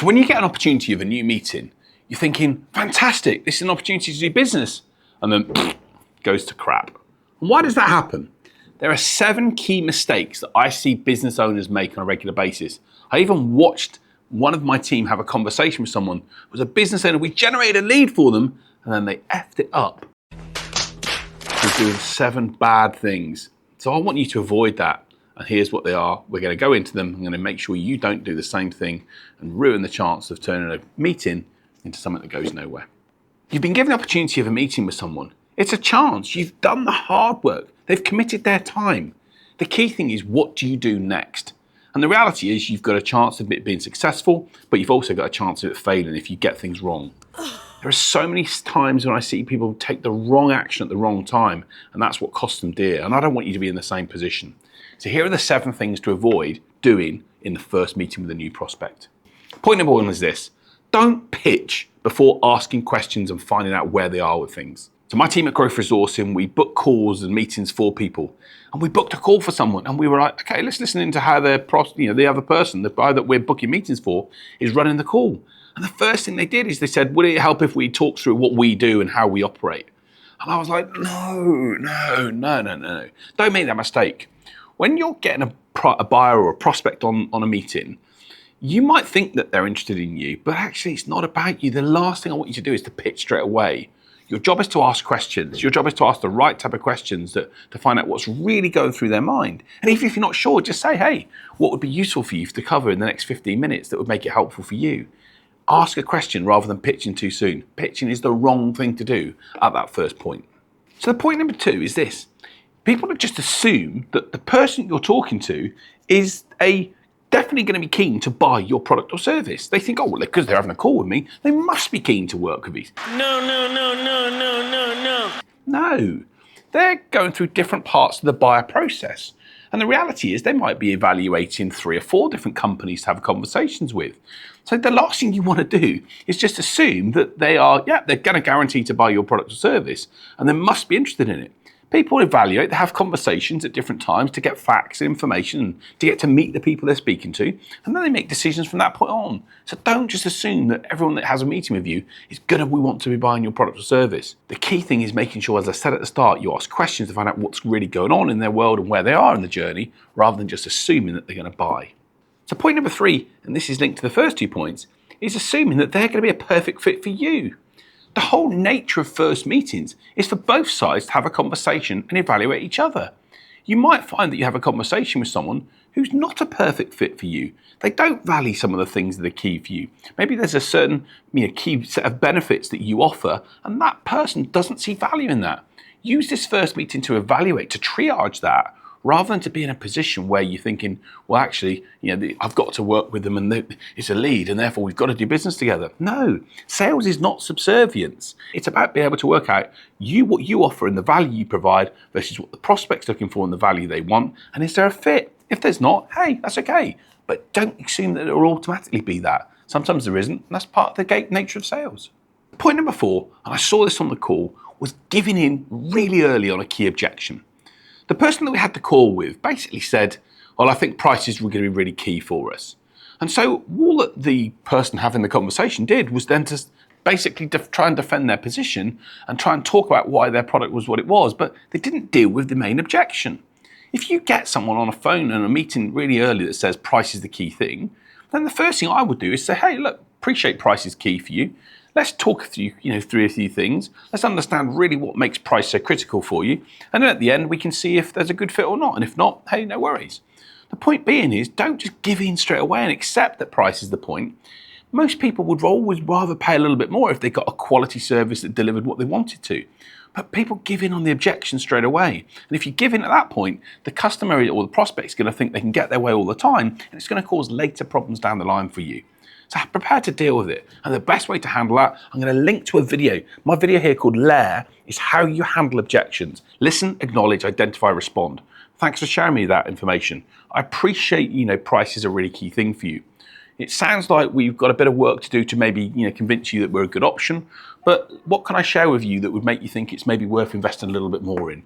So when you get an opportunity of a new meeting, you're thinking, fantastic, this is an opportunity to do business. And then goes to crap. And why does that happen? There are 7 key mistakes that I see business owners make on a regular basis. I even watched one of my team have a conversation with someone who was a business owner. We generated a lead for them, and then they effed it up. They're doing 7 bad things. So I want you to avoid that. And here's what they are. We're going to go into them. I'm going to make sure you don't do the same thing and ruin the chance of turning a meeting into something that goes nowhere. You've been given the opportunity of a meeting with someone. It's a chance. You've done the hard work. They've committed their time. The key thing is, what do you do next? And the reality is you've got a chance of it being successful, but you've also got a chance of it failing if you get things wrong. There are so many times when I see people take the wrong action at the wrong time, and that's what costs them dear. And I don't want you to be in the same position. So here are the 7 things to avoid doing in the first meeting with a new prospect. Point number 1 is this. Don't pitch before asking questions and finding out where they are with things. So my team at Growth Resourcing, we book calls and meetings for people. And we booked a call for someone and we were like, okay, let's listen into how the other person, the guy that we're booking meetings for, is running the call. And the first thing they did is they said, would it help if we talk through what we do and how we operate? And I was like, no. Don't make that mistake. When you're getting a buyer or a prospect on a meeting, you might think that they're interested in you, but actually it's not about you. The last thing I want you to do is to pitch straight away. Your job is to ask questions. Your job is to ask the right type of questions to find out what's really going through their mind. And even if you're not sure, just say, hey, what would be useful for you to cover in the next 15 minutes that would make it helpful for you? Ask a question rather than pitching too soon. Pitching is the wrong thing to do at that first point. So the point number 2 is this. People just assume that the person you're talking to is definitely going to be keen to buy your product or service. They think, oh, well, because they're having a call with me, they must be keen to work with me. No. No, they're going through different parts of the buyer process. And the reality is they might be evaluating 3 or 4 different companies to have conversations with. So the last thing you want to do is just assume that they're going to guarantee to buy your product or service and they must be interested in it. People evaluate, they have conversations at different times to get facts and information and to get to meet the people they're speaking to, and then they make decisions from that point on. So don't just assume that everyone that has a meeting with you is going to want to be buying your product or service. The key thing is making sure, as I said at the start, you ask questions to find out what's really going on in their world and where they are in the journey, rather than just assuming that they're going to buy. So point number 3, and this is linked to the first 2 points, is assuming that they're going to be a perfect fit for you. The whole nature of first meetings is for both sides to have a conversation and evaluate each other. You might find that you have a conversation with someone who's not a perfect fit for you. They don't value some of the things that are key for you. Maybe there's a certain key set of benefits that you offer, and that person doesn't see value in that. Use this first meeting to evaluate, to triage that, rather than to be in a position where you're thinking, well, actually, I've got to work with them and it's a lead and therefore we've got to do business together. No, sales is not subservience. It's about being able to work out what you offer and the value you provide versus what the prospect's looking for and the value they want. And is there a fit? If there's not, hey, that's okay. But don't assume that it will automatically be that. Sometimes there isn't, and that's part of the nature of sales. Point number 4, and I saw this on the call, was giving in really early on a key objection. The person that we had the call with basically said, well, I think prices were going to be really key for us. And so all that the person having the conversation did was then to basically try and defend their position and try and talk about why their product was what it was, but they didn't deal with the main objection. If you get someone on a phone and a meeting really early that says price is the key thing, then the first thing I would do is say, hey, look, appreciate price is key for you. Let's talk through, through a few things. Let's understand really what makes price so critical for you. And then at the end, we can see if there's a good fit or not. And if not, hey, no worries. The point being is, don't just give in straight away and accept that price is the point. Most people would always rather pay a little bit more if they got a quality service that delivered what they wanted to. But people give in on the objection straight away. And if you give in at that point, the customer or the prospect's going to think they can get their way all the time, and it's going to cause later problems down the line for you. So prepare to deal with it. And the best way to handle that, I'm going to link to a video. My video here called Lair is how you handle objections. Listen, acknowledge, identify, respond. Thanks for sharing me that information. I appreciate, price is a really key thing for you. It sounds like we've got a bit of work to do to maybe, convince you that we're a good option. But what can I share with you that would make you think it's maybe worth investing a little bit more in?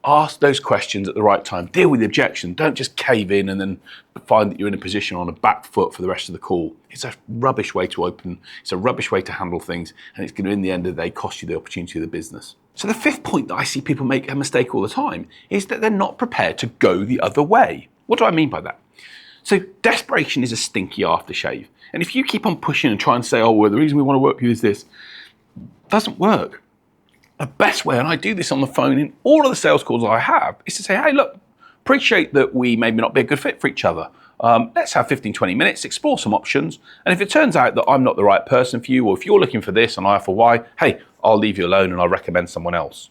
Ask those questions at the right time. Deal with the objection. Don't just cave in and then find that you're in a position on a back foot for the rest of the call. It's a rubbish way to open. It's a rubbish way to handle things. And it's going to, in the end of the day, cost you the opportunity of the business. So the fifth point that I see people make a mistake all the time is that they're not prepared to go the other way. What do I mean by that? So desperation is a stinky aftershave. And if you keep on pushing and try and say, oh, well, the reason we want to work with you is this, it doesn't work. The best way, and I do this on the phone in all of the sales calls I have, is to say, hey, look, appreciate that we maybe not be a good fit for each other. Let's have 15, 20 minutes, explore some options. And if it turns out that I'm not the right person for you, or if you're looking for this and I for Y, hey, I'll leave you alone and I'll recommend someone else.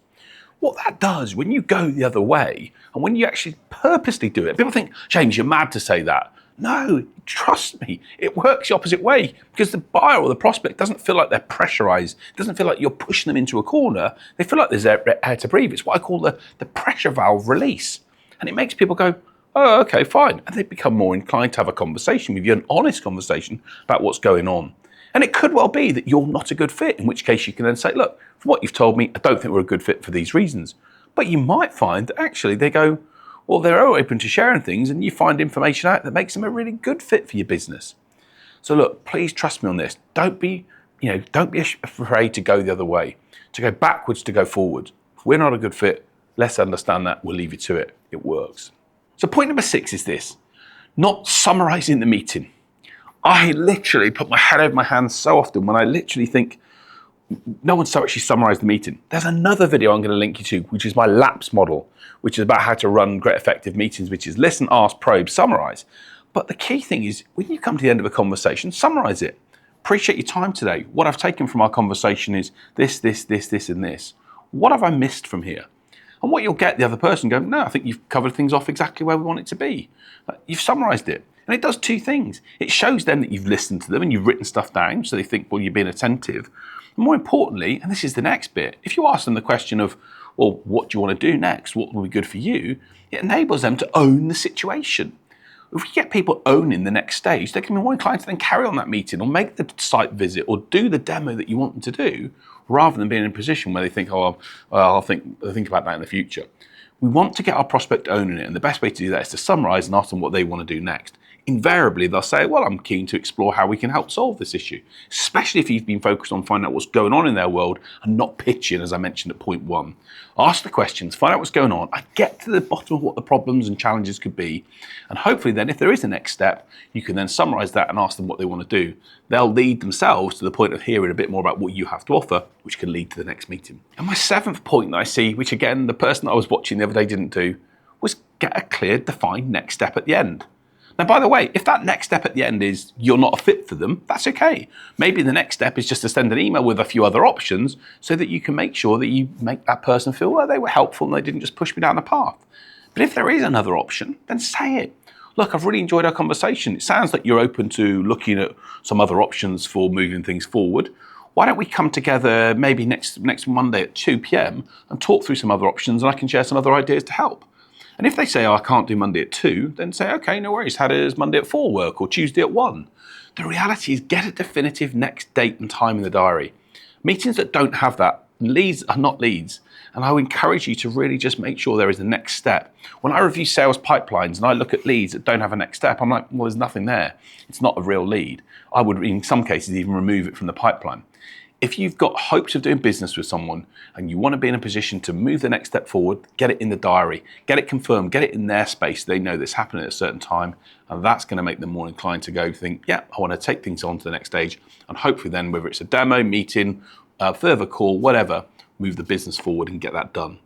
What that does, when you go the other way, and when you actually purposely do it, people think, James, you're mad to say that. No, trust me, it works the opposite way, because the buyer or the prospect doesn't feel like they're pressurized. It doesn't feel like you're pushing them into a corner. They feel like there's air to breathe. It's what I call the pressure valve release. And it makes people go, oh, okay, fine. And they become more inclined to have a conversation with you, an honest conversation about what's going on. And it could well be that you're not a good fit, in which case you can then say, look, from what you've told me, I don't think we're a good fit for these reasons. But you might find that actually they go, well, they're open to sharing things, and you find information out that makes them a really good fit for your business. So look, please trust me on this. Don't be afraid to go the other way, to go backwards, to go forward. If we're not a good fit, let's understand that. We'll leave you to it. It works. So point number 6 is this: not summarizing the meeting. I literally put my head over my hands so often when I literally think, no one's so actually summarized the meeting. There's another video I'm going to link you to, which is my LAPS model, which is about how to run great effective meetings, which is listen, ask, probe, summarize. But the key thing is, when you come to the end of a conversation, summarize it. Appreciate your time today. What I've taken from our conversation is this, and this. What have I missed from here? And what you'll get the other person go, no, I think you've covered things off exactly where we want it to be. You've summarized it. And it does 2 things. It shows them that you've listened to them and you've written stuff down, so they think, well, you're being attentive. More importantly, and this is the next bit, if you ask them the question of, well, what do you want to do next? What will be good for you? It enables them to own the situation. If we get people owning the next stage, they can be more inclined to then carry on that meeting or make the site visit or do the demo that you want them to do, rather than being in a position where they think, oh, I'll think about that in the future. We want to get our prospect owning it, and the best way to do that is to summarize and ask them what they want to do next. Invariably, they'll say, well, I'm keen to explore how we can help solve this issue, especially if you've been focused on finding out what's going on in their world and not pitching, as I mentioned at point 1. Ask the questions, find out what's going on, and get to the bottom of what the problems and challenges could be. And hopefully then, if there is a next step, you can then summarize that and ask them what they want to do. They'll lead themselves to the point of hearing a bit more about what you have to offer, which can lead to the next meeting. And my 7th point that I see, which again, the person that I was watching the other day didn't do, was get a clear, defined next step at the end. Now, by the way, if that next step at the end is you're not a fit for them, that's okay. Maybe the next step is just to send an email with a few other options so that you can make sure that you make that person feel, well, they were helpful and they didn't just push me down the path. But if there is another option, then say it. Look, I've really enjoyed our conversation. It sounds like you're open to looking at some other options for moving things forward. Why don't we come together maybe next Monday at 2 p.m. and talk through some other options, and I can share some other ideas to help. And if they say, oh, I can't do Monday at 2, then say, okay, no worries. How does Monday at 4 work, or Tuesday at 1? The reality is, get a definitive next date and time in the diary. Meetings that don't have that, leads are not leads. And I would encourage you to really just make sure there is a next step. When I review sales pipelines and I look at leads that don't have a next step, I'm like, well, there's nothing there. It's not a real lead. I would, in some cases, even remove it from the pipeline. If you've got hopes of doing business with someone and you want to be in a position to move the next step forward, get it in the diary, get it confirmed, get it in their space. They know this happening at a certain time, and that's going to make them more inclined to go think, yeah, I want to take things on to the next stage. And hopefully then, whether it's a demo, meeting, further call, whatever, move the business forward and get that done.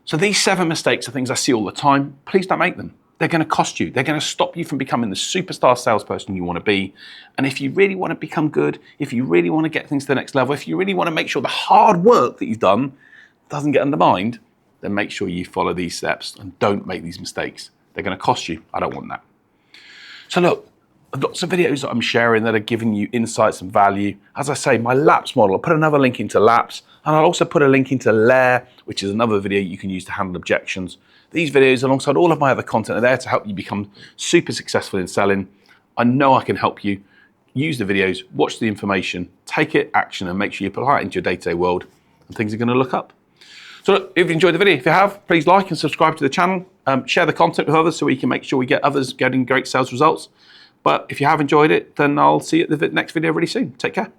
So these 7 mistakes are things I see all the time. Please don't make them. They're going to cost you. They're going to stop you from becoming the superstar salesperson you want to be. And if you really want to become good, if you really want to get things to the next level, if you really want to make sure the hard work that you've done doesn't get undermined, then make sure you follow these steps and don't make these mistakes. They're going to cost you. I don't want that. So look, lots of videos that I'm sharing that are giving you insights and value. As I say, my LAPS model, I'll put another link into LAPS, and I'll also put a link into Lair, which is another video you can use to handle objections. These videos, alongside all of my other content, are there to help you become super successful in selling. I know I can help you. Use the videos, watch the information, take it, action, and make sure you apply it into your day-to-day world, and things are going to look up. So look, if you enjoyed the video, if you have, please like and subscribe to the channel. Share the content with others so we can make sure we get others getting great sales results. But if you have enjoyed it, then I'll see you at the next video really soon. Take care.